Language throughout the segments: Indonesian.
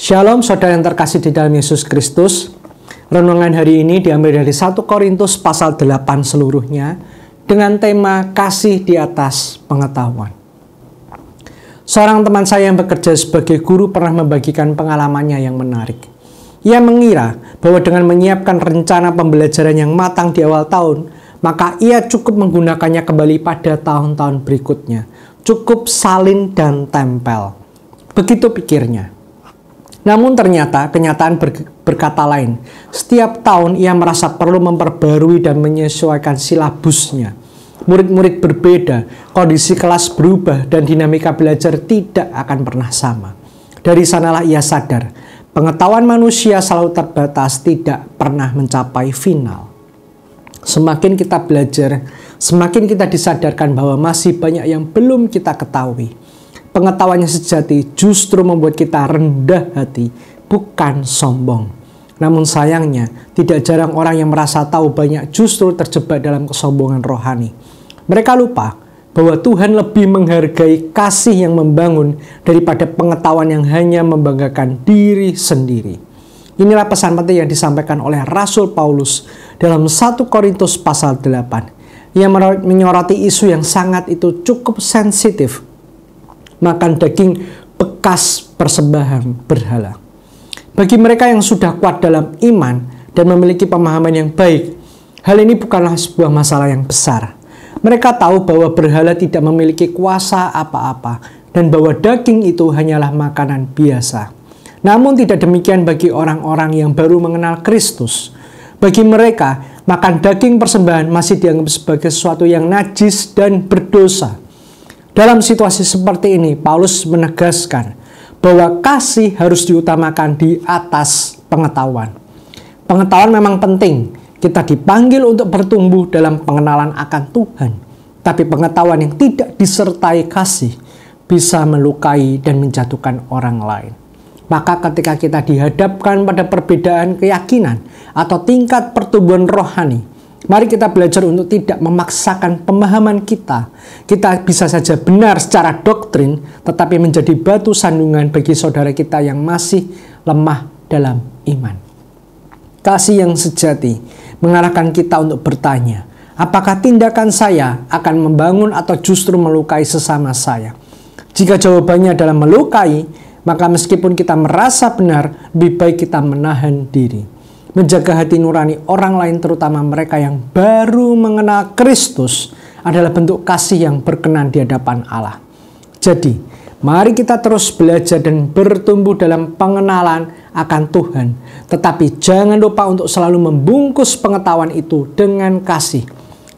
Shalom saudara yang terkasih di dalam Yesus Kristus. Renungan hari ini diambil dari 1 Korintus pasal 8 seluruhnya dengan tema kasih di atas pengetahuan. Seorang teman saya yang bekerja sebagai guru pernah membagikan pengalamannya yang menarik. Ia mengira bahwa dengan menyiapkan rencana pembelajaran yang matang di awal tahun, maka ia cukup menggunakannya kembali pada tahun-tahun berikutnya. Cukup salin dan tempel. Begitu pikirnya. Namun ternyata kenyataan berkata lain. Setiap tahun ia merasa perlu memperbarui dan menyesuaikan silabusnya. Murid-murid berbeda, kondisi kelas berubah, dan dinamika belajar tidak akan pernah sama. Dari sanalah ia sadar, pengetahuan manusia selalu terbatas, tidak pernah mencapai final. Semakin kita belajar, semakin kita disadarkan bahwa masih banyak yang belum kita ketahui. Pengetahuan yang sejati justru membuat kita rendah hati, bukan sombong. Namun sayangnya, tidak jarang orang yang merasa tahu banyak justru terjebak dalam kesombongan rohani. Mereka lupa bahwa Tuhan lebih menghargai kasih yang membangun daripada pengetahuan yang hanya membanggakan diri sendiri. Inilah pesan penting yang disampaikan oleh Rasul Paulus dalam 1 Korintus pasal 8. Ia menyoroti isu yang sangat itu cukup sensitif. Makan daging bekas persembahan berhala. Bagi mereka yang sudah kuat dalam iman dan memiliki pemahaman yang baik, hal ini bukanlah sebuah masalah yang besar. Mereka tahu bahwa berhala tidak memiliki kuasa apa-apa dan bahwa daging itu hanyalah makanan biasa. Namun tidak demikian bagi orang-orang yang baru mengenal Kristus. Bagi mereka, makan daging persembahan masih dianggap sebagai sesuatu yang najis dan berdosa. Dalam situasi seperti ini, Paulus menegaskan bahwa kasih harus diutamakan di atas pengetahuan. Pengetahuan memang penting. Kita dipanggil untuk bertumbuh dalam pengenalan akan Tuhan. Tapi pengetahuan yang tidak disertai kasih bisa melukai dan menjatuhkan orang lain. Maka ketika kita dihadapkan pada perbedaan keyakinan atau tingkat pertumbuhan rohani, mari kita belajar untuk tidak memaksakan pemahaman kita. Kita bisa saja benar secara doktrin, tetapi menjadi batu sandungan bagi saudara kita yang masih lemah dalam iman. Kasih yang sejati mengarahkan kita untuk bertanya, apakah tindakan saya akan membangun atau justru melukai sesama saya? Jika jawabannya adalah melukai, maka meskipun kita merasa benar, lebih baik kita menahan diri. Menjaga hati nurani orang lain, terutama mereka yang baru mengenal Kristus, adalah bentuk kasih yang berkenan di hadapan Allah. Jadi, mari kita terus belajar dan bertumbuh dalam pengenalan akan Tuhan. Tetapi jangan lupa untuk selalu membungkus pengetahuan itu dengan kasih.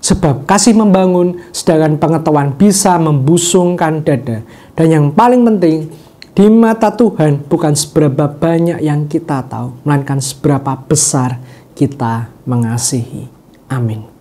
Sebab kasih membangun, sedangkan pengetahuan bisa membusungkan dada. Dan yang paling penting, di mata Tuhan bukan seberapa banyak yang kita tahu, melainkan seberapa besar kita mengasihi. Amin.